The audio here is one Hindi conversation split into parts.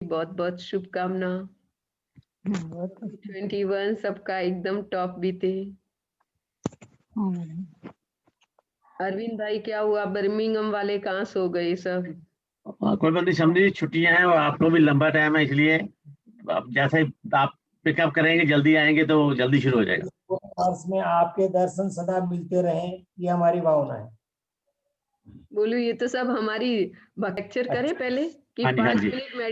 बहुत बहुत शुभकामना। 21 सबका एकदम टॉप बीते। अरविंद भाई क्या हुआ, बर्मिंघम वाले कहाँ सो गए सब? कोई बात नहीं समझी, छुट्टियां हैं और आपको भी लंबा टाइम है, इसलिए आप जैसे आप पिकअप करेंगे जल्दी आएंगे तो जल्दी शुरू हो जाएगा। वर्ष में आपके दर्शन सदा मिलते रहें, ये हमारी भावना है। बोलू ये तो सब हमारी लेक्चर करें पहले कि हाँ जी, हाँ 5 जी। मिनट में।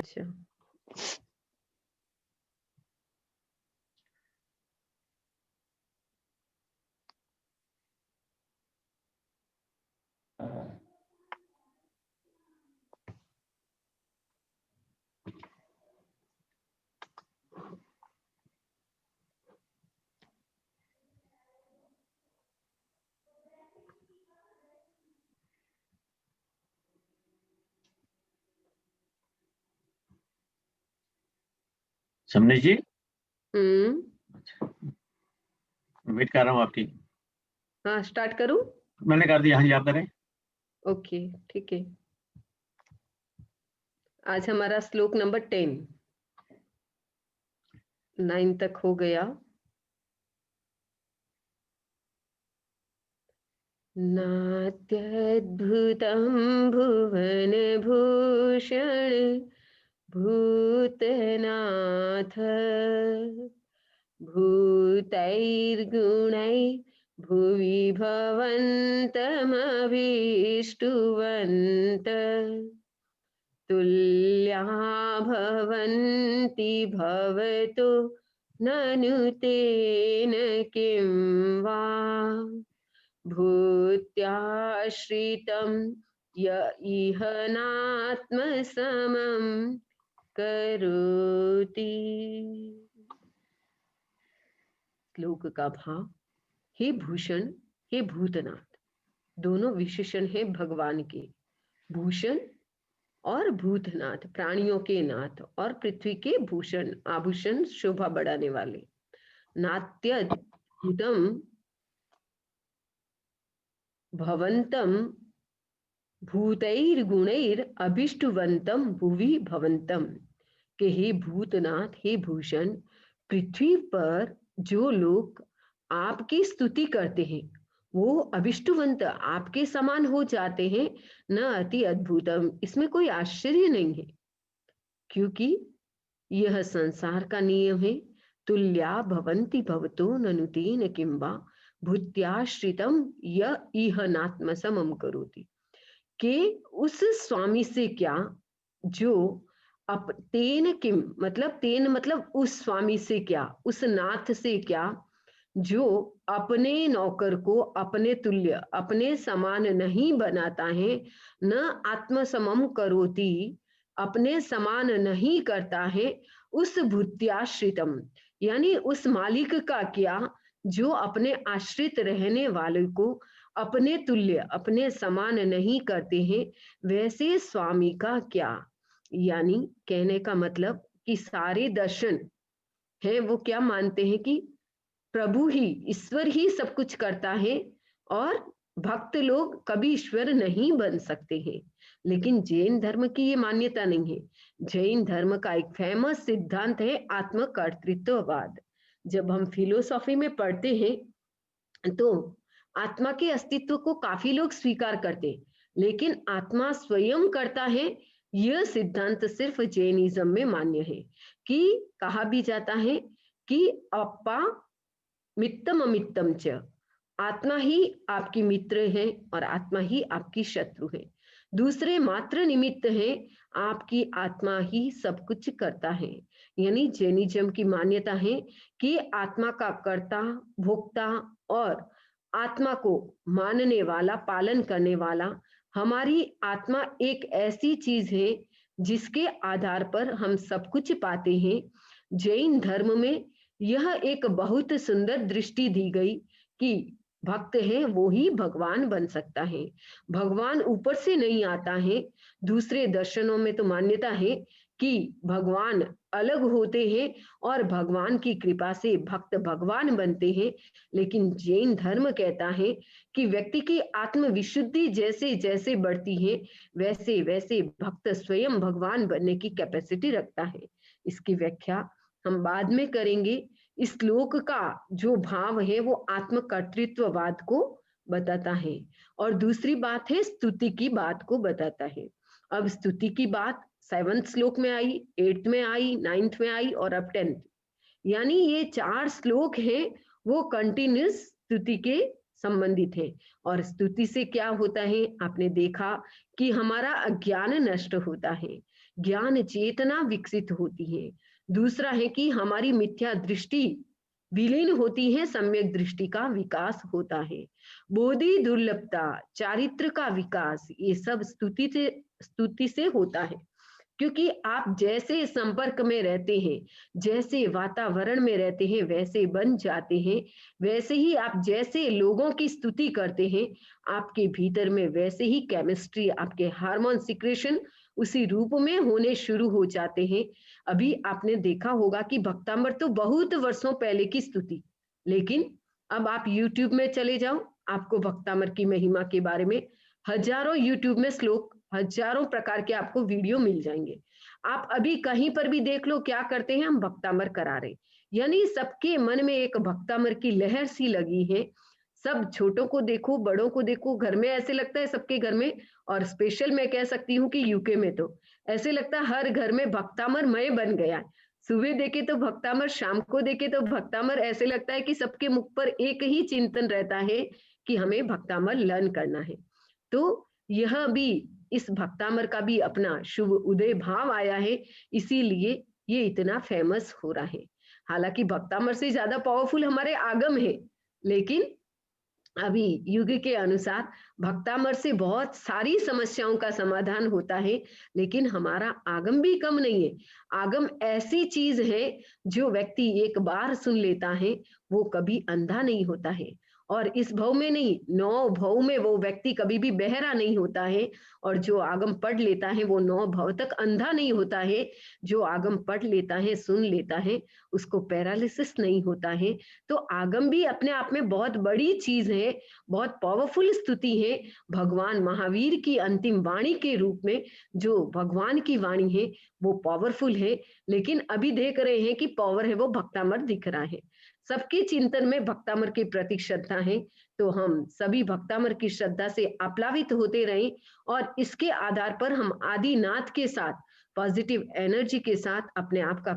समझी जी, हम्म। वेट कर रहा हूँ आपकी। हाँ स्टार्ट करूं? मैंने कर दिया, हाँ जी आप करें। ओके ठीक है। आज हमारा श्लोक नंबर 10, 9 तक हो गया। नात्यद्भुतं भुवन भूषण भूतनाथ भूतैर्गुणै भुवि भवन्तमभीष्टुवन्त तुल्या भवन्ति भवतो ननु तेन किं वा भूत्याश्रितं य इह नात्मसमं करोति। श्लोक का भाव। हे भूषण, हे भूतनाथ, दोनों विशेषण है भगवान के। भूषण और भूतनाथ, प्राणियों के नाथ, और पृथ्वी के भूषण, आभूषण, शोभा बढ़ाने वाले। नात्यद्भुतम भवंतम भूतैर्गुणैर अभिष्टुवंतम भुवि भवंतम, के हे भूतनाथ, हे भूषण, पृथ्वी पर जो लोग आपकी स्तुति करते हैं वो अभिष्टुवंत, आपके समान हो जाते हैं। न अति अद्भुतम, इसमें कोई आश्चर्य नहीं है, क्योंकि यह संसार का नियम है। तुल्या भवन्ति भवतो ननु तेन किं वा भूत्याश्रितम य इह नात्मसमं करोति, के उस स्वामी से क्या जो अप तेन किम, मतलब तेन मतलब उस स्वामी से क्या, उस नाथ से क्या जो अपने नौकर को अपने तुल्य, अपने समान नहीं बनाता है। न आत्मसमम करोति, अपने समान नहीं करता है। उस भूत्याश्रितम यानी उस मालिक का क्या जो अपने आश्रित रहने वाले को अपने तुल्य, अपने समान नहीं करते हैं, वैसे स्वामी का क्या। यानी कहने का मतलब कि सारे दर्शन है वो क्या मानते हैं कि प्रभु ही, ईश्वर ही सब कुछ करता है और भक्त लोग कभी ईश्वर नहीं बन सकते हैं। लेकिन जैन धर्म की ये मान्यता नहीं है। जैन धर्म का एक फेमस सिद्धांत है आत्मकर्तृत्ववाद। जब हम फिलोसॉफी में पढ़ते हैं तो आत्मा के अस्तित्व को काफी लोग स्वीकार करते हैं, लेकिन आत्मा स्वयं करता है यह सिद्धांत सिर्फ जैनिज्म में मान्य है। कि कहा भी जाता है कि अप्पा मित्तम अमित्तम च, आत्मा ही आपकी मित्र है और आत्मा ही आपकी शत्रु है। दूसरे मात्र निमित्त है, आपकी आत्मा ही सब कुछ करता है। यानी जैनिज्म की मान्यता है कि आत्मा का कर्ता, भोक्ता और आत्मा को मानने वाला, पालन करने वाला, हमारी आत्मा एक ऐसी चीज है जिसके आधार पर हम सब कुछ पाते हैं। जैन धर्म में यह एक बहुत सुंदर दृष्टि दी गई कि भक्त है वो ही भगवान बन सकता है, भगवान ऊपर से नहीं आता है। दूसरे दर्शनों में तो मान्यता है कि कि भगवान अलग होते हैं और भगवान की कृपा से भक्त भगवान बनते हैं, लेकिन जैन धर्म कहता है कि व्यक्ति की आत्म विशुद्धि जैसे जैसे बढ़ती है वैसे वैसे भक्त स्वयं भगवान बनने की कैपेसिटी रखता है। इसकी व्याख्या हम बाद में करेंगे। इस श्लोक का जो भाव है वो आत्म कर्तृत्ववाद को बताता है, और दूसरी बात है स्तुति की बात को बताता है। अब स्तुति की बात 7th श्लोक में आई, 8th में आई, 9th में आई और अब 10th, यानी ये 4 श्लोक हैं वो कंटिन्यूस स्तुति के संबंधित है। और स्तुति से क्या होता है, आपने देखा कि हमारा अज्ञान नष्ट होता है, ज्ञान चेतना विकसित होती है। दूसरा है कि हमारी मिथ्या दृष्टि विलीन होती है, सम्यक दृष्टि का विकास होता है, बोधि दुर्लभता, चारित्र का विकास, ये सब स्तुति से होता है। क्योंकि आप जैसे संपर्क में रहते हैं, जैसे वातावरण में रहते हैं वैसे बन जाते हैं, वैसे ही आप जैसे लोगों की स्तुति करते हैं आपके भीतर में वैसे ही केमिस्ट्री, आपके हार्मोन सिक्रेशन उसी रूप में होने शुरू हो जाते हैं। अभी आपने देखा होगा कि भक्तामृत तो बहुत वर्षों पहले की स्तुति, लेकिन अब आप YouTube में चले जाओ, आपको भक्तामृत की महिमा के बारे में हजारों YouTube में श्लोक, हजारों प्रकार के आपको वीडियो मिल जाएंगे। आप अभी कहीं पर भी देख लो, क्या करते हैं, हम भक्तामृत करा रहे, यानी सबके मन में एक भक्तामृत की लहर सी लगी है। सब छोटों को देखो, बड़ों को देखो, घर में ऐसे लगता है सबके घर में, और स्पेशल मैं कह सकती हूँ कि यूके में तो ऐसे लगता है हर घर में भक्तामृत मय बन गया है। सुबह देखे तो भक्तामृत, शाम को देखे तो भक्तामृत, ऐसे लगता है कि सबके मुख पर एक ही चिंतन रहता है कि हमें भक्तामृत लर्न करना है। तो यह भी, इस भक्तामृत का भी अपना शुभ उदय भाव आया है, इसीलिए ये इतना फेमस हो रहा है। हालांकि भक्तामृत से ज्यादा पावरफुल हमारे आगम है, लेकिन अभी युग के अनुसार भक्तामृत से बहुत सारी समस्याओं का समाधान होता है, लेकिन हमारा आगम भी कम नहीं है। आगम ऐसी चीज है जो व्यक्ति एक बार सुन लेता है वो कभी अंधा नहीं होता है, और इस भव में नहीं, 9 भव में वो व्यक्ति कभी भी बहरा नहीं होता है। और जो आगम पढ़ लेता है वो 9 भव तक अंधा नहीं होता है। जो आगम पढ़ लेता है, सुन लेता है, उसको पैरालिसिस नहीं होता है। तो आगम भी अपने आप में बहुत बड़ी चीज है, बहुत पावरफुल स्तुति है। भगवान महावीर की अंतिम वाणी के रूप में जो भगवान की वाणी है वो पावरफुल है, लेकिन अभी देख रहे हैं कि पावर है वो भक्तामृत दिख रहा है। सबके चिंतन में भक्तामृत के प्रति श्रद्धा है, तो हम सभी भक्तामृत की श्रद्धा से आप्लावित होते रहें, और इसके आधार पर हम आदिनाथ के साथ, पॉजिटिव एनर्जी के साथ अपने आप का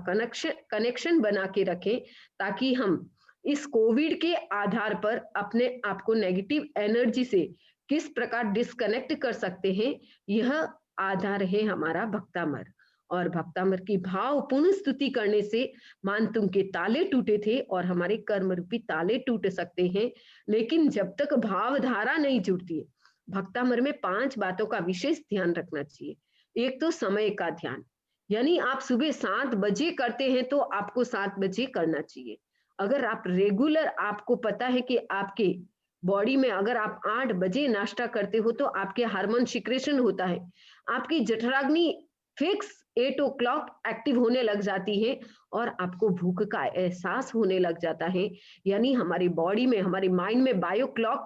कनेक्शन बना के रखें, ताकि हम इस कोविड के आधार पर अपने आप को नेगेटिव एनर्जी से किस प्रकार डिस्कनेक्ट कर सकते हैं, यह आधार है हमारा भक्तामृत। और भक्तामृत की भावपूर्ण स्तुति करने से मानतुंग के ताले टूटे थे और हमारे कर्म रूपी ताले टूट सकते हैं, लेकिन जब तक भावधारा नहीं जुड़ती है। भक्तामृत में 5 बातों का विशेष ध्यान रखना चाहिए। एक तो समय का ध्यान, यानी आप सुबह 7 बजे करते हैं तो आपको 7 बजे करना चाहिए। अगर आप रेगुलर, आपको पता है कि आपके बॉडी में अगर आप 8 बजे नाश्ता करते हो तो आपके हार्मोन सिक्रेशन होता है, आपकी जठराग्नि फिक्स 8 o'clock एक्टिव होने लग जाती है और आपको भूख का एहसास होने लग जाता है। यानी हमारी बॉडी में, हमारे माइंड में बायो क्लॉक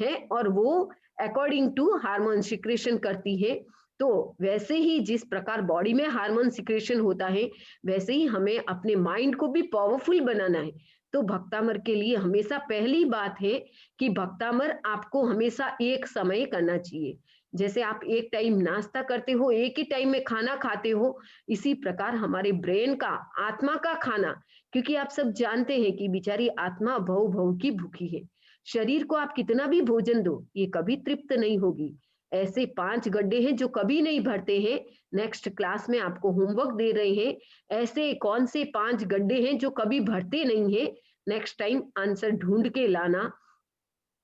है और वो अकॉर्डिंग टू हार्मोन सिक्रेशन करती है। तो वैसे ही जिस प्रकार बॉडी में हार्मोन सिक्रेशन होता है, वैसे ही हमें अपने माइंड को भी पावरफुल बनाना है। तो भक्तामृत के लिए हमेशा पहली बात है कि भक्तामृत आपको हमेशा एक समय करना चाहिए। जैसे आप एक टाइम नाश्ता करते हो, एक ही टाइम में खाना खाते हो, इसी प्रकार हमारे ब्रेन का, आत्मा का खाना, क्योंकि आप सब जानते हैं कि बेचारी आत्मा भव भव की भूखी है। शरीर को आप कितना भी भोजन दो, ये कभी तृप्त नहीं होगी। ऐसे 5 गड्ढे हैं जो कभी नहीं भरते हैं। नेक्स्ट क्लास में आपको होमवर्क दे रहे हैं, ऐसे कौन से 5 गड्ढे हैं जो कभी भरते नहीं है। नेक्स्ट टाइम आंसर ढूंढ के लाना।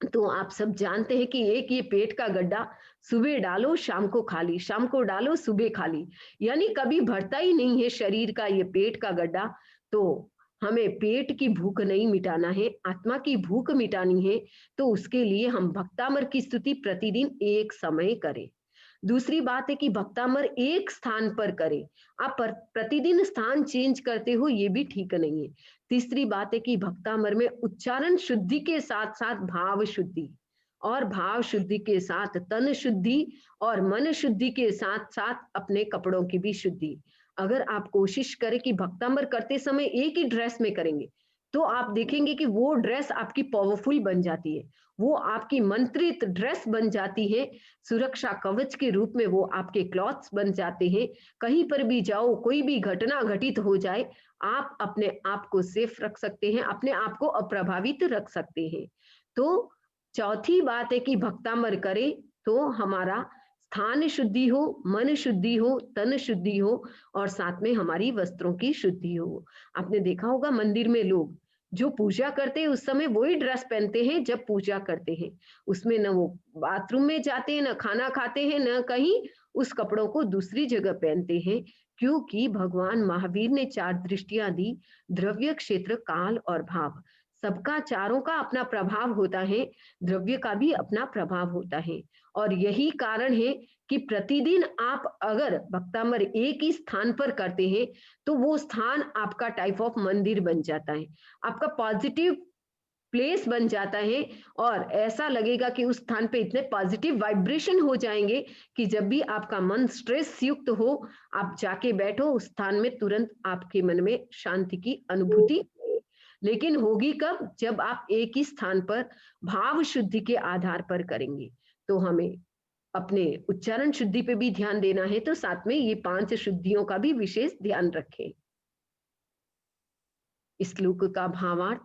तो आप सब जानते हैं कि एक ये पेट का गड्ढा, सुबह डालो शाम को खाली, शाम को डालो सुबह खाली, यानी कभी भरता ही नहीं है शरीर का ये पेट का गड्ढा। तो हमें पेट की भूख नहीं मिटाना है, आत्मा की भूख मिटानी है। तो उसके लिए हम भक्तामृत की स्तुति प्रतिदिन एक समय करें। दूसरी बात है कि भक्तामर एक स्थान पर करे, आप प्रतिदिन स्थान चेंज करते हो, ये भी ठीक नहीं है। तीसरी बात है कि भक्तामर में उच्चारण शुद्धि के साथ साथ भाव शुद्धि, और भाव शुद्धि के साथ तन शुद्धि, और मन शुद्धि के साथ साथ अपने कपड़ों की भी शुद्धि। अगर आप कोशिश करें कि भक्तामर करते समय एक ही ड्रेस में करेंगे, तो आप देखेंगे कि वो ड्रेस आपकी पावरफुल बन जाती है, वो आपकी मंत्रित ड्रेस बन जाती है, सुरक्षा कवच के रूप में वो आपके क्लॉथ्स बन जाते हैं। कहीं पर भी जाओ, कोई भी घटना घटित हो जाए, आप अपने आप को सेफ रख सकते हैं, अपने आप को अप्रभावित रख सकते हैं। तो चौथी बात है कि भक्तामर करे तो हमारा स्थान शुद्धि हो, मन शुद्धि हो, तन शुद्धि हो, और साथ में हमारी वस्त्रों की शुद्धि हो। आपने देखा होगा मंदिर में लोग जो पूजा करते हैं उस समय वही ड्रेस पहनते हैं जब पूजा करते हैं, उसमें न वो बाथरूम में जाते हैं, न खाना खाते हैं, न कहीं उस कपड़ों को दूसरी जगह पहनते हैं, क्योंकि भगवान महावीर ने 4 दृष्टियां दी, द्रव्य, क्षेत्र, काल और भाव। सबका चारों का अपना प्रभाव होता है, द्रव्य का भी अपना प्रभाव होता है, और यही कारण है कि प्रतिदिन आप अगर भक्तामर एक ही स्थान पर करते हैं तो वो स्थान आपका टाइप ऑफ मंदिर बन जाता है, आपका पॉजिटिव प्लेस बन जाता है, और ऐसा लगेगा कि उस स्थान पे इतने पॉजिटिव वाइब्रेशन हो जाएंगे कि जब भी आपका मन स्ट्रेस युक्त हो, आप जाके बैठो उस स्थान में, तुरंत आपके मन में शांति की अनुभूति। लेकिन होगी कब? जब आप एक ही स्थान पर भाव शुद्धि के आधार पर करेंगे। तो हमें अपने उच्चारण शुद्धि पे भी ध्यान देना है, तो साथ में ये 5 शुद्धियों का भी विशेष ध्यान रखें। इस श्लोक का भावार्थ,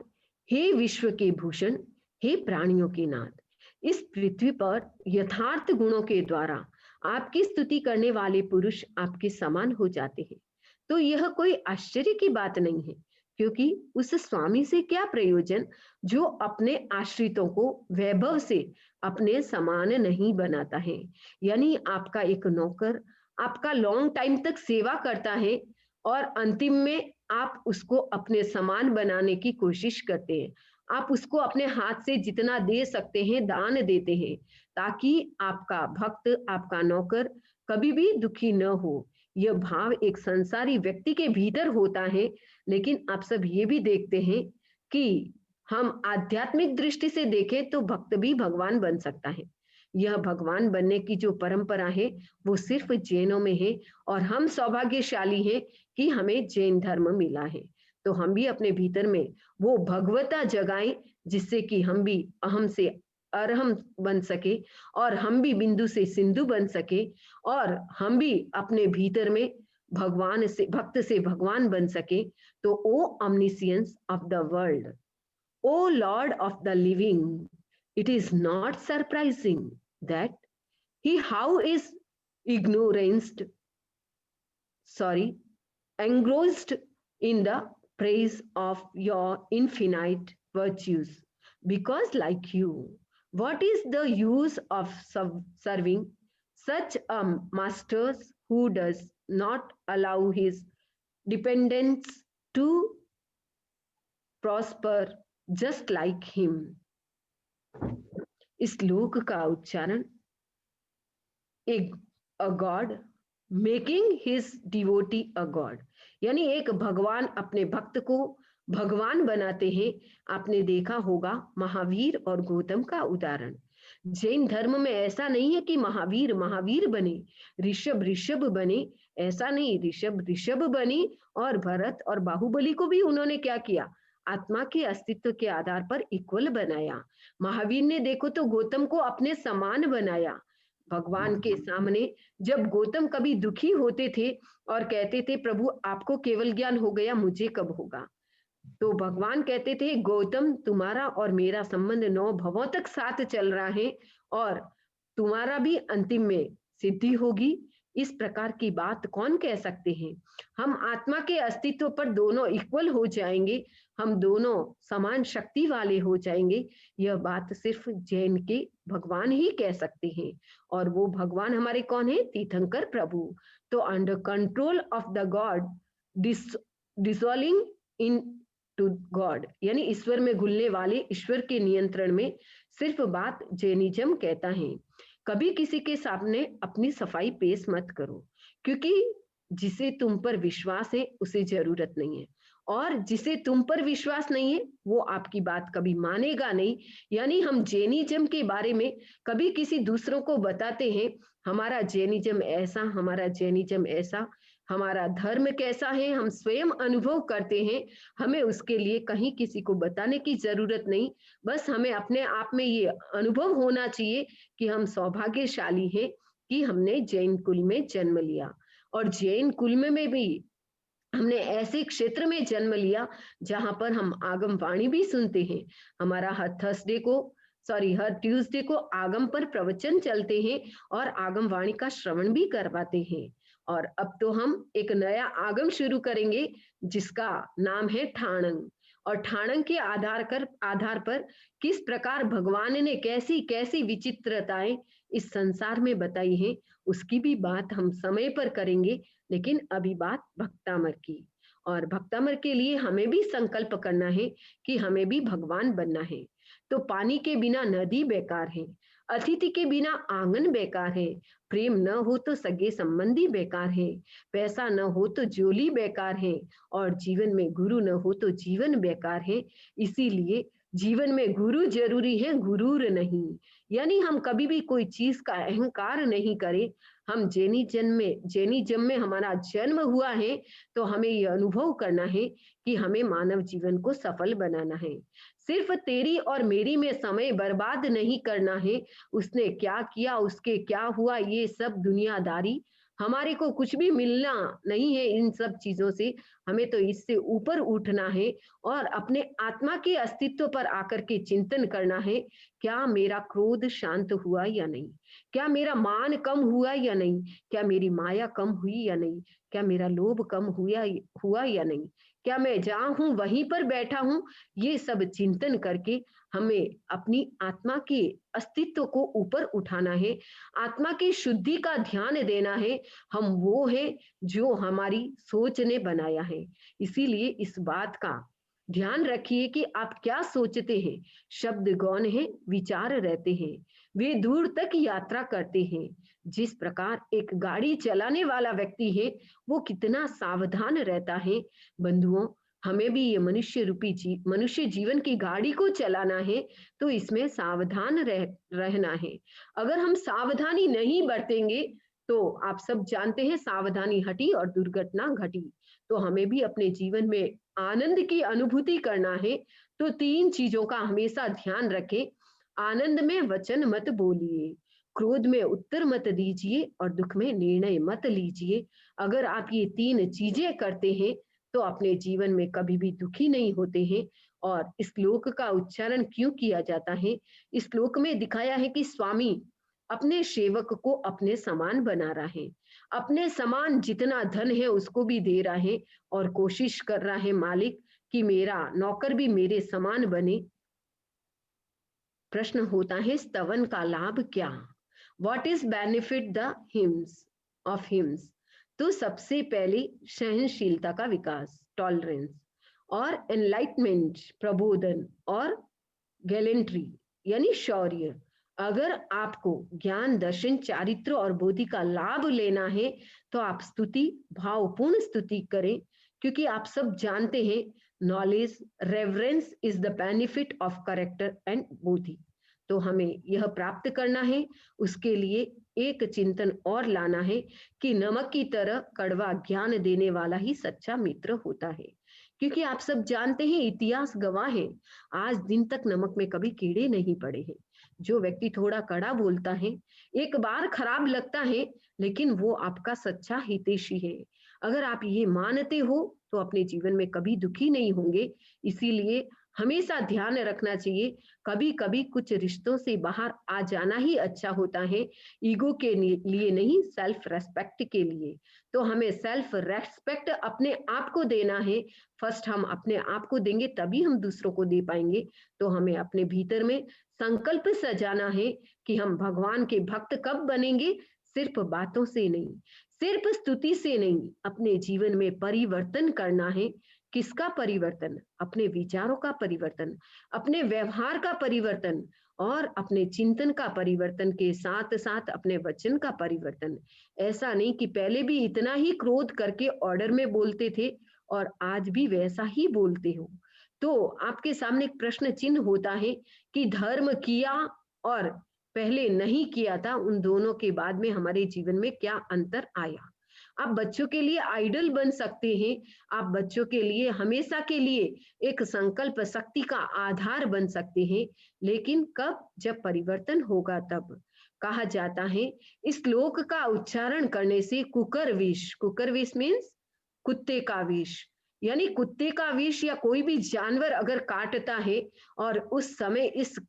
हे विश्व के भूषण, हे प्राणियों के नाथ, इस पृथ्वी पर यथार्थ गुणों के द्वारा आपकी स्तुति करने वाले पुरुष आपके समान हो जाते हैं। तो यह कोई आश्चर्य की बात नहीं है, क्योंकि उस स्वामी से क्या प्रयोजन जो अपने आश्रितों को वैभव से अपने समान नहीं बनाता है। यानी आपका एक नौकर आपका लॉन्ग टाइम तक सेवा करता है और अंतिम में आप उसको अपने समान बनाने की कोशिश करते हैं, आप उसको अपने हाथ से जितना दे सकते हैं दान देते हैं, ताकि आपका भक्त, आपका नौकर कभी भी दुखी न हो। यह भाव एक संसारी व्यक्ति के भीतर होता है, लेकिन आप सब ये भी देखते हैं कि हम आध्यात्मिक दृष्टि से देखें तो भक्त भी भगवान बन सकता है। यह भगवान बनने की जो परंपरा है वो सिर्फ जैनों में है, और हम सौभाग्यशाली हैं कि हमें जैन धर्म मिला है। तो हम भी अपने भीतर में वो भगवता जगाएं, जिससे कि हम भी अहम से अरहम बन सके, और हम भी बिंदु से सिंधु बन सके, और हम भी अपने भीतर में भगवान से, भक्त से भगवान बन सके। तो ओ omniscience of the world, O Lord of the living, it is not surprising that he how is ignoranced, engrossed in the praise of your infinite virtues. Because like you, what is the use of serving such a master who does not allow his dependents to prosper just like him? इस श्लोक का उच्चारण, एक अ गॉड मेकिंग हिज डिवोटी अ गॉड, यानी एक भगवान अपने भक्त को भगवान बनाते हैं। आपने देखा होगा महावीर और गौतम का उदाहरण। जैन धर्म में ऐसा नहीं है कि महावीर महावीर बने, ऋषभ ऋषभ बने, ऐसा नहीं। ऋषभ ऋषभ बने, और भरत और बाहुबली को भी उन्होंने क्या किया? आत्मा के अस्तित्व के आधार पर इक्वल बनाया। महावीर ने देखो तो गौतम को अपने समान बनाया। भगवान के सामने जब गौतम कभी दुखी होते थे और कहते थे प्रभु आपको केवल ज्ञान हो गया, मुझे कब होगा, तो भगवान कहते थे गौतम तुम्हारा और मेरा संबंध 9 भवों तक साथ चल रहा है, और तुम्हारा भी अंतिम में सिद्धि होगी। इस प्रकार की बात कौन कह सकते हैं? हम आत्मा के अस्तित्व पर दोनों इक्वल हो जाएंगे, हम दोनों समान शक्ति वाले हो जाएंगे। यह बात सिर्फ जैन के भगवान ही कह सकते हैं, और वो भगवान हमारे कौन है? तीर्थंकर प्रभु। तो under control of the God dissolving into God, यानी ईश्वर में घुलने वाले ईश्वर के नियंत्रण में, सिर्फ बात जैनिज्म कहता है। कभी किसी के सामने अपनी सफाई पेश मत करो, क्योंकि जिसे तुम पर विश्वास है उसे जरूरत नहीं है, और जिसे तुम पर विश्वास नहीं है वो आपकी बात कभी मानेगा नहीं। यानी हम जैनिज्म के बारे में कभी किसी दूसरों को बताते हैं, हमारा जैनिज्म ऐसा, हमारा जैनिज्म ऐसा, हमारा धर्म कैसा है, हम स्वयं अनुभव करते हैं। हमें उसके लिए कहीं किसी को बताने की जरूरत नहीं। बस हमें अपने आप में ये अनुभव होना चाहिए कि हम सौभाग्यशाली हैं कि हमने जैन कुल में जन्म लिया, और जैन कुल में भी हमने ऐसे क्षेत्र में जन्म लिया जहां पर हम आगम वाणी भी सुनते हैं। हमारा हर ट्यूसडे को आगम पर प्रवचन चलते हैं और आगम वाणी का श्रवण भी करवाते हैं। और अब तो हम एक नया आगम शुरू करेंगे जिसका नाम है ठाणंग। और ठाणंग के आधार पर किस प्रकार भगवान ने कैसी कैसी विचित्रताएं इस संसार में बताई हैं, उसकी भी बात हम समय पर करेंगे। लेकिन अभी बात भक्तामर की, और भक्तामर के लिए हमें भी संकल्प करना है कि हमें भी भगवान बनना है। तो पानी के बिना नदी बेकार है, अतिथि के बिना आंगन बेकार है, प्रेम न हो तो सगे संबंधी बेकार है, पैसा न हो तो जोली बेकार है, और जीवन में गुरु न हो तो जीवन बेकार है। इसीलिए जीवन में गुरु जरूरी है, गुरूर नहीं। यानी हम कभी भी कोई चीज का अहंकार नहीं करें। हम जैनिज्म में हमारा जन्म हुआ है, तो हमें ये अनुभव करना है कि हमें मानव जीवन को सफल बनाना है। सिर्फ तेरी और मेरी में समय बर्बाद नहीं करना है। उसने क्या किया, उसके क्या हुआ, ये सब दुनियादारी, हमारे को कुछ भी मिलना नहीं है इन सब चीजों से। हमें तो इससे ऊपर उठना है और अपने आत्मा के अस्तित्व पर आकर के चिंतन करना है। क्या मेरा क्रोध शांत हुआ या नहीं? क्या मेरा मान कम हुआ या नहीं? क्या मेरी माया कम हुई या नहीं? क्या मेरा लोभ कम हुआ या नहीं? क्या मैं जहां हूं वहीं पर बैठा हूं? ये सब चिंतन करके हमें अपनी आत्मा के अस्तित्व को ऊपर उठाना है, आत्मा की शुद्धि का ध्यान देना है। हम वो है जो हमारी सोच ने बनाया है। इसीलिए इस बात का ध्यान रखिए कि आप क्या सोचते हैं। शब्द गौण है, विचार रहते हैं, वे दूर तक यात्रा करते हैं। जिस प्रकार एक गाड़ी चलाने वाला व्यक्ति है वो कितना सावधान रहता है, बंधुओं हमें भी ये मनुष्य जीवन की गाड़ी को चलाना है, तो इसमें सावधान रहना है। अगर हम सावधानी नहीं बरतेंगे तो आप सब जानते हैं सावधानी हटी और दुर्घटना घटी। तो हमें भी अपने जीवन में आनंद की अनुभूति करना है। तो 3 चीजों का हमेशा ध्यान रखें। आनंद में वचन मत बोलिए, क्रोध में उत्तर मत दीजिए, और दुख में निर्णय मत लीजिए। अगर आप ये 3 चीजें करते हैं तो अपने जीवन में कभी भी दुखी नहीं होते हैं। और इस श्लोक का उच्चारण क्यों किया जाता है? इस श्लोक में दिखाया है कि स्वामी अपने सेवक को अपने समान बना रहा है, अपने समान जितना धन है उसको भी दे रहा है, और कोशिश कर रहा है मालिक कि मेरा नौकर भी मेरे समान बने। प्रश्न होता है स्तवन का लाभ क्या? What is benefit the hymns of hymns? तो सबसे पहले सहनशीलता का विकास, टॉलरेंस, और एनलाइटमेंट, प्रबोधन, और गैलेंट्री यानी शौर्य। अगर आपको ज्ञान, दर्शन, चारित्र और बोधि का लाभ लेना है तो आप स्तुति, भावपूर्ण स्तुति करें, क्योंकि आप सब जानते हैं knowledge, reverence is the benefit of character and bodhi. तो हमें यह प्राप्त करना है। उसके लिए एक चिंतन और लाना है कि नमक की तरह कड़वा ज्ञान देने वाला ही सच्चा मित्र होता है। क्योंकि आप सब जानते हैं, इतिहास गवाह है, आज दिन तक नमक में कभी कीड़े नहीं पड़े हैं। जो व्यक्ति थोड़ा कड़ा बोलता है, एक बार खराब लगता है, लेकिन वो आपका सच्चा हितैषी है। अगर आप ये मानते हो तो अपने जीवन में कभी दुखी नहीं होंगे। इसीलिए हमेशा ध्यान रखना चाहिए, कभी कभी कुछ रिश्तों से बाहर आ जाना ही अच्छा होता है, ईगो के लिए नहीं, सेल्फ रेस्पेक्ट के लिए। तो हमें सेल्फ रेस्पेक्ट अपने आप को देना है। फर्स्ट हम अपने आप को देंगे तभी हम दूसरों को दे पाएंगे। तो हमें अपने भीतर में संकल्प सजाना है कि हम भगवान के भक्त कब बनेंगे? सिर्फ बातों से नहीं, सिर्फ स्तुति से नहीं, अपने जीवन में परिवर्तन करना है। किसका परिवर्तन? अपने विचारों का परिवर्तन, अपने व्यवहार का परिवर्तन, और अपने चिंतन का परिवर्तन के साथ साथ अपने वचन का परिवर्तन। ऐसा नहीं कि पहले भी इतना ही क्रोध करके ऑर्डर में बोलते थे और आज भी वैसा ही बोलते हो। तो आपके सामने एक प्रश्न चिन्ह होता है कि धर्म किया और पहले नहीं किया था, उन दोनों के बाद में हमारे जीवन में क्या अंतर आया। आप बच्चों के लिए आइडल बन सकते हैं, आप बच्चों के लिए हमेशा के लिए एक संकल्प शक्ति का आधार बन सकते हैं, लेकिन कब? जब परिवर्तन होगा तब। कहा जाता है इस श्लोक का उच्चारण करने से कुकर विष मीन्स कुत्ते का विष, यानी कुत्ते का विष या कोई भी जानवर अगर काटता है और उस समय इस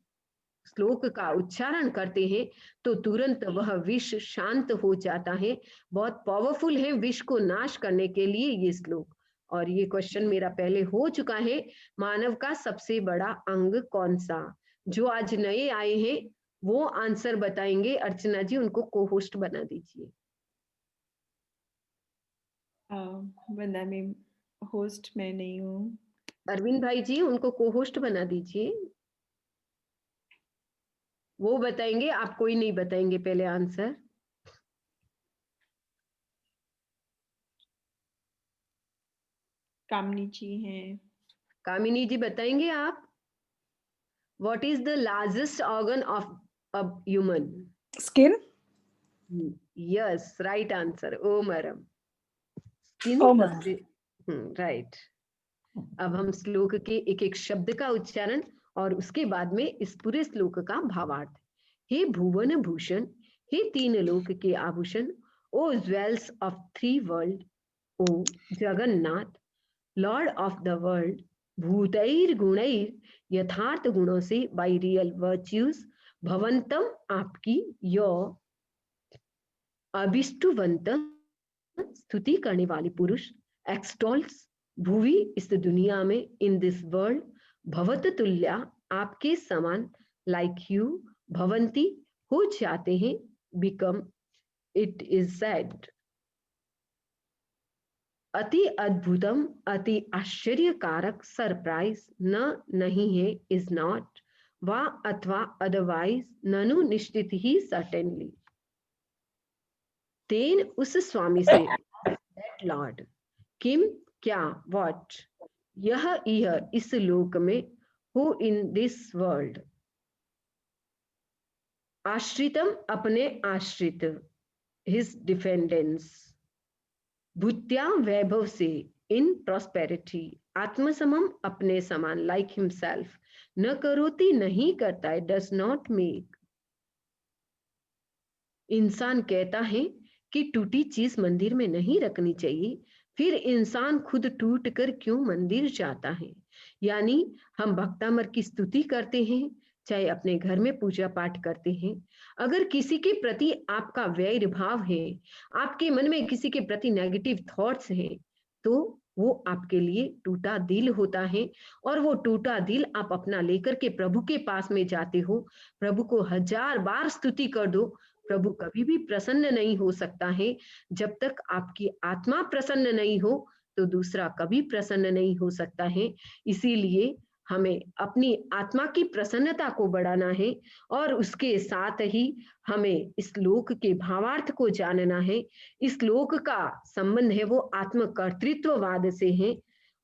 श्लोक का उच्चारण करते हैं तो तुरंत वह विष शांत हो जाता है। बहुत पावरफुल है विष को नाश करने के लिए ये श्लोक। और ये क्वेश्चन मेरा पहले हो चुका है, मानव का सबसे बड़ा अंग कौन सा? जो आज नए आए हैं वो आंसर बताएंगे। अर्चना जी उनको को होस्ट बना दीजिए। वंदना मैम, होस्ट मैं नहीं हूँ। अरविंद भाई जी उनको को होस्ट बना दीजिए, वो बताएंगे, आप कोई नहीं बताएंगे पहले आंसर। कामनी जी हैं। कामिनी जी बताएंगे आप। What is the largest organ of a human? Skin. Yes, right answer. Oh madam. Skin Oh, सबसे right. अब हम श्लोक के एक एक शब्द का उच्चारण और उसके बाद में इस पूरे श्लोक का भावार्थ। हे भुवन भूषण, हे तीन लोक के आभूषण, O jewels of three world, O Jagannath, lord of the world, भूतैर गुणैर यथार्थ गुणों से, बाई रियल वर्च्यूज, भवंतम आपकी, यो अभिष्टुवंत स्तुति करने वाले पुरुष, एक्सटॉल्स भूवि इस दुनिया में, इन दिस वर्ल्ड, भवत तुल्या आपके समान, लाइक यू, भवंती हो जाते हैं, बिकम इट इज सेड। अति अद्भुतम, अति आश्चर्यकारक, सरप्राइज, न नहीं है, इज नॉट, वा अथवा अदरवाइज, ननु निश्चित ही, सर्टेनली। तेन उस स्वामी से, दैट लॉर्ड, किम क्या, व्हाट, यह इस लोक में, हु इन दिस वर्ल्ड, आश्रितम अपने आश्रित, हिज डिफेंडेंस, भूत्या वैभव से, इन प्रॉस्पेरिटी, आत्मसमम अपने समान, लाइक हिमसेल्फ, न करोति नहीं करता है, डज नॉट मेक। इंसान कहता है कि टूटी चीज मंदिर में नहीं रखनी चाहिए, फिर इंसान खुद टूट कर क्यों मंदिर जाता है। यानी हम भक्तामर की स्तुति करते हैं, चाहे अपने घर में पूजा पाठ करते हैं, अगर किसी के प्रति आपका वैर भाव है, आपके मन में किसी के प्रति नेगेटिव थॉट्स हैं, तो वो आपके लिए टूटा दिल होता है। और वो टूटा दिल आप अपना लेकर के प्रभु के पास में जाते हो, प्रभु को 1000 बार स्तुति कर दो, प्रभु कभी भी प्रसन्न नहीं हो सकता है। जब तक आपकी आत्मा प्रसन्न नहीं हो तो दूसरा कभी प्रसन्न नहीं हो सकता है। इसीलिए हमें अपनी आत्मा की प्रसन्नता को बढ़ाना है और उसके साथ ही हमें इस श्लोक के भावार्थ को जानना है। इस श्लोक का संबंध है वो आत्मकर्तृत्ववाद से है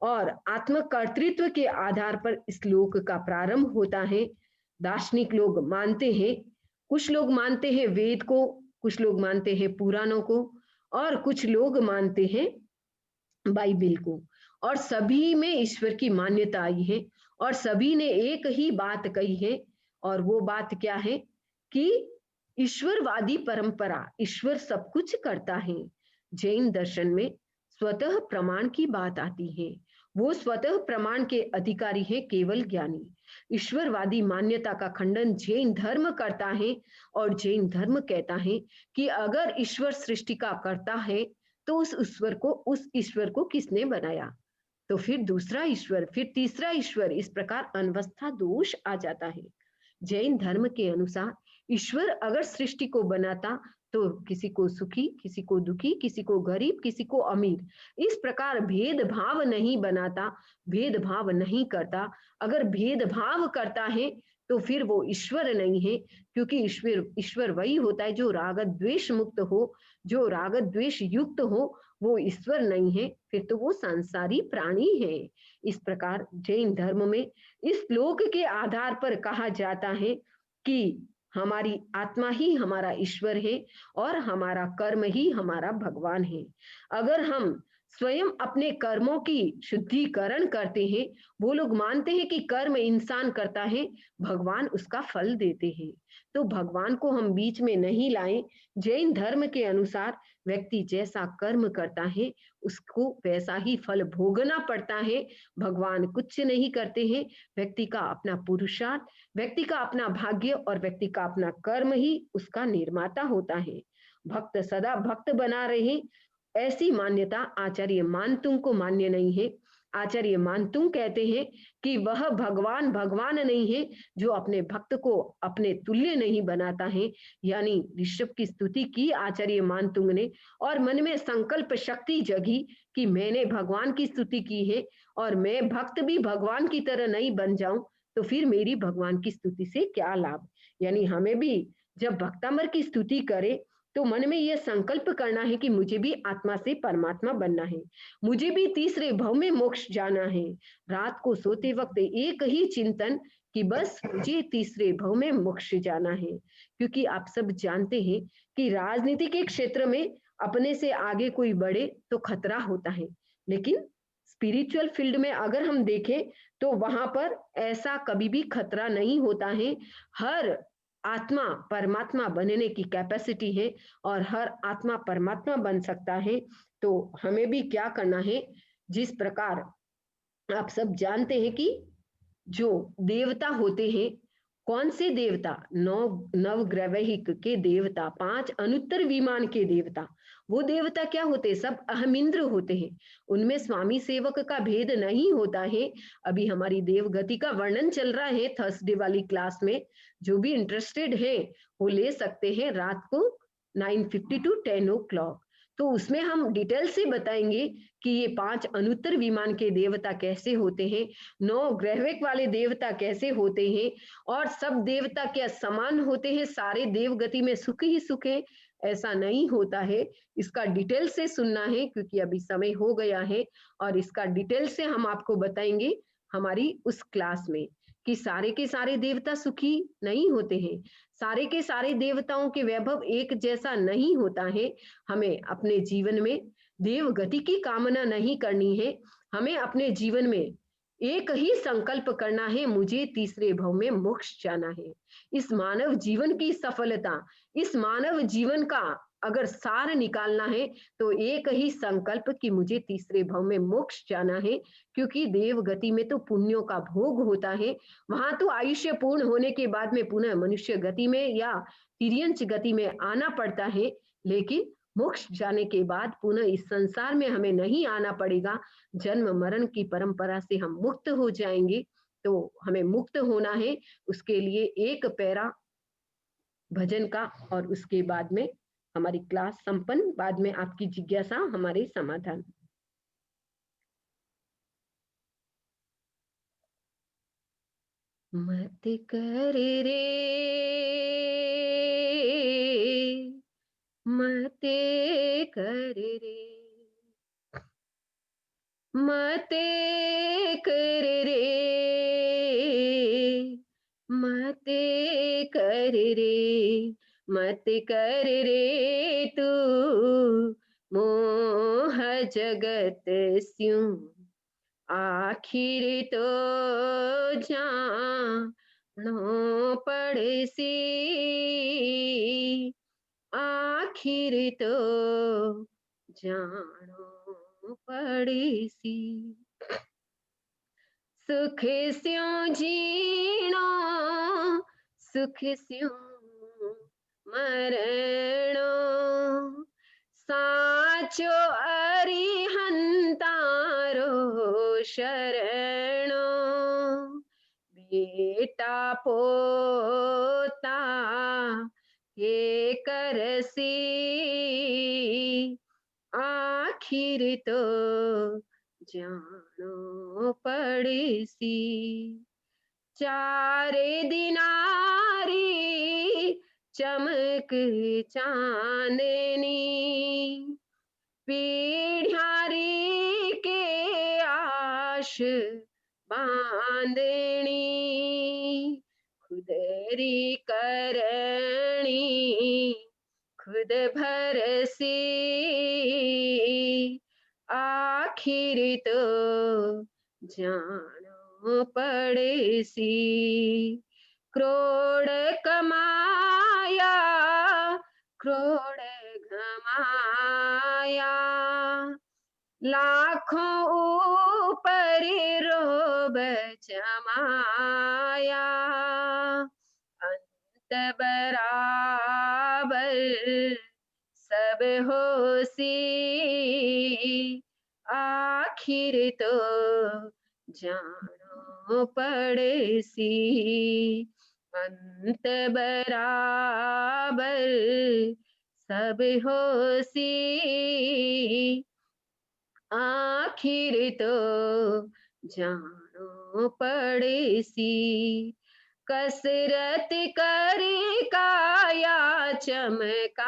और आत्मकर्तृत्व के आधार पर इस श्लोक का प्रारंभ होता है। दार्शनिक लोग मानते हैं, कुछ लोग मानते हैं वेद को, कुछ लोग मानते हैं पुराणों को, और कुछ लोग मानते हैं बाइबिल को, और सभी में ईश्वर की मान्यता आई है और सभी ने एक ही बात कही है। और वो बात क्या है कि ईश्वरवादी परंपरा, ईश्वर सब कुछ करता है। जैन दर्शन में स्वतः प्रमाण की बात आती है, वो स्वतः प्रमाण के अधिकारी है केवल ज्ञानी। ईश्वरवादी मान्यता का खंडन जैन धर्म करता है और जैन धर्म कहता है कि अगर ईश्वर सृष्टि का करता है तो उस ईश्वर को किसने बनाया, तो फिर दूसरा ईश्वर, फिर तीसरा ईश्वर, इस प्रकार अनवस्था दोष आ जाता है। जैन धर्म के अनुसार ईश्वर अगर सृष्टि को बनाता तो किसी को सुखी, किसी को दुखी, किसी को गरीब, किसी को अमीर, इस प्रकार भेदभाव नहीं बनाता, भेदभाव नहीं करता। अगर भेदभाव करता है तो फिर वो ईश्वर नहीं है, क्योंकि ईश्वर वही होता है जो राग द्वेष मुक्त हो, जो राग द्वेष युक्त हो, वो ईश्वर नहीं है, फिर तो वो सांसारी प्राणी है। इस प्रकार जैन धर्म में इस श्लोक के आधार पर कहा जाता है कि हमारी आत्मा ही हमारा ईश्वर है और हमारा कर्म ही हमारा भगवान है। अगर हम स्वयं अपने कर्मों की शुद्धिकरण करते हैं, वो लोग मानते हैं कि कर्म इंसान करता है, भगवान उसका फल देते हैं, तो भगवान को हम बीच में नहीं लाएं। जैन धर्म के अनुसार व्यक्ति जैसा कर्म करता है उसको वैसा ही फल भोगना पड़ता है। भगवान कुछ नहीं करते हैं, व्यक्ति का अपना पुरुषार्थ, व्यक्ति का अपना भाग्य और व्यक्ति का अपना कर्म ही उसका निर्माता होता है। भक्त सदा भक्त बना रहे, ऐसी मान्यता आचार्य मानतुंग को मान्य नहीं है। आचार्य मानतुंग कहते हैं कि वह भगवान भगवान नहीं है जो अपने भक्त को अपने तुल्य नहीं बनाता है। यानी ऋषभ की स्तुति की आचार्य मानतुंग ने और मन में संकल्प शक्ति जगी कि मैंने भगवान की स्तुति की है और मैं भक्त भी भगवान की तरह नहीं बन जाऊं, तो फिर मेरी भगवान की स्तुति से क्या लाभ। यानी हमें भी जब भक्तामर की स्तुति करे तो मन में यह संकल्प करना है कि मुझे भी आत्मा से परमात्मा बनना है, मुझे भी तीसरे भव में मोक्ष जाना है। रात को सोते वक्त एक ही चिंतन कि बस मुझे तीसरे भव में मोक्ष जाना है। क्योंकि आप सब जानते हैं कि राजनीति के क्षेत्र में अपने से आगे कोई बढ़े तो खतरा होता है, लेकिन स्पिरिचुअल फील्ड में अगर हम देखें तो वहां पर ऐसा कभी भी खतरा नहीं होता है। हर आत्मा परमात्मा बनने की कैपेसिटी है और हर आत्मा परमात्मा बन सकता है। तो हमें भी क्या करना है, जिस प्रकार आप सब जानते हैं कि जो देवता होते हैं, कौन से देवता, नवग्रहिक के देवता, 5 अनुत्तर विमान के देवता, वो देवता क्या होते हैं, सब अहमिंद्र होते हैं। उनमें स्वामी सेवक का भेद नहीं होता है। अभी हमारी देवगति का वर्णन चल रहा है थर्सडे वाली क्लास में, जो भी इंटरेस्टेड है वो ले सकते हैं रात को 9:50 to 10 o'clock। तो उसमें हम डिटेल से बताएंगे कि ये 5 अनुत्तर विमान के देवता कैसे होते हैं, 9 ग्रहवेक वाले देवता कैसे होते हैं, और सब देवता क्या समान होते हैं, सारे देवगति में सुख ही सुख है, ऐसा नहीं होता है। इसका डिटेल से सुनना है क्योंकि अभी समय हो गया है और इसका डिटेल से हम आपको बताएंगे हमारी उस क्लास में कि सारे के सारे देवता सुखी नहीं होते हैं, सारे के सारे देवताओं के वैभव एक जैसा नहीं होता है। हमें अपने जीवन में देव गति की कामना नहीं करनी है, हमें अपने जीवन में एक ही संकल्प करना है, मुझे तीसरे भव में मोक्ष जाना है। इस मानव जीवन की सफलता, इस मानव जीवन का अगर सार निकालना है तो एक ही संकल्प कि मुझे तीसरे भव में मोक्ष जाना है। क्योंकि देव गति में तो पुण्यों का भोग होता है, वहां तो आयुष्य पूर्ण होने के बाद में पुनः मनुष्य गति में या तिर्यंच गति में आना पड़ता है, लेकिन मोक्ष जाने के बाद पुनः इस संसार में हमें नहीं आना पड़ेगा। जन्म मरण की परंपरा से हम मुक्त हो जाएंगे। तो हमें मुक्त होना है, उसके लिए एक पैरा भजन का और उसके बाद में हमारी क्लास संपन्न, बाद में आपकी जिज्ञासा हमारे समाधान। मत कर रे मत कर रे, मत कर रे, मत कर रे, मत कर रे तू मोह जगत स्यूं, आखिर तो जानो पड़सी, आखिर तो जानो पड़सी। सुख स्यों जीणो, सुख स्यों मरणो, साचो अरिहंतारो शरणो, बेटा पोता के करसी, आखिर तो जानो पड़सी। चारे दिनारी चमक चांदनी, पीढ़्यारी के आश बांधनी, खुदरी करणी खुद भरसी, आखिर तो जानो पड़ेसी। क्रोड़ कमाया क्रोड़ घमाया, लाखों ऊपर रोब जमाया, अंत बराबर सब होसी, आखिर तो जानो पड़ेसी। अंत बराबर सब होसी, आखिर तो जानो पड़ेसी। कसरत कर काया चमकाई,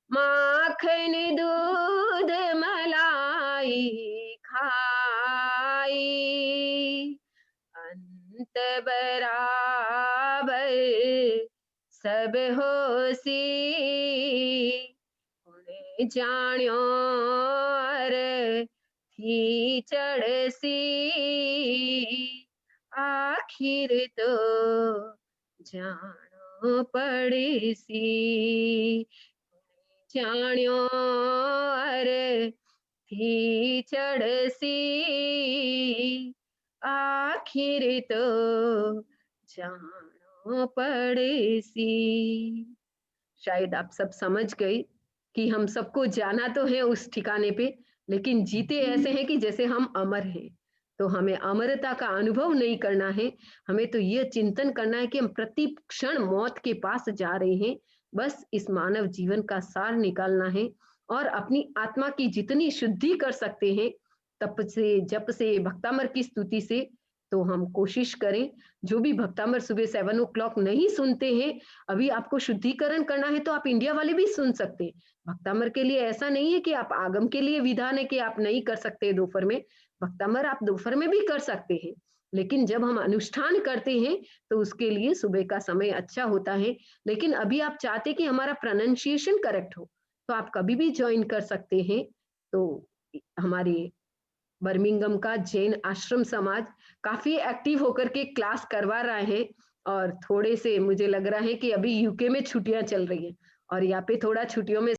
माखन दूध मलाई खाई, अंत बराबर सब होसी, उन्हें जान्यो अर थी चढ़सी, आखिर तो जानो पड़ेसी। जान्यो अर थी चढ़सी, आखिर तो जानो पड़ेसी। शायद आप सब समझ गए कि हम सबको जाना तो है उस ठिकाने पे, लेकिन जीते ऐसे हैं कि जैसे हम अमर हैं। तो हमें अमरता का अनुभव नहीं करना है, हमें तो यह चिंतन करना है कि हम प्रति क्षण मौत के पास जा रहे हैं। बस इस मानव जीवन का सार निकालना है और अपनी आत्मा की जितनी शुद्धि कर सकते हैं, तप से, जप से, भक्तामर की स्तुति से, तो हम कोशिश करें। जो भी भक्तामर सुबह 7 o'clock नहीं सुनते हैं, अभी आपको शुद्धिकरण करना है तो आप इंडिया वाले भी सुन सकते हैं। भक्तामर के लिए ऐसा नहीं है कि आप आगम के लिए विधान है कि आप नहीं कर सकते दोपहर में, भक्तामर आप दोपहर में भी कर सकते हैं। लेकिन जब हम अनुष्ठान करते हैं तो उसके लिए सुबह का समय अच्छा होता है। लेकिन अभी आप चाहते कि हमारा प्रोनाउंसिएशन करेक्ट हो, तो आप कभी भी ज्वाइन कर सकते हैं। तो हमारे बर्मिंघम का जैन आश्रम समाज काफी एक्टिव होकर के क्लास करवा रहा है, और थोड़े से मुझे लग रहा है कि अभी यूके में छुट्टियां चल रही हैं और यहाँ पे थोड़ा छुट्टियों में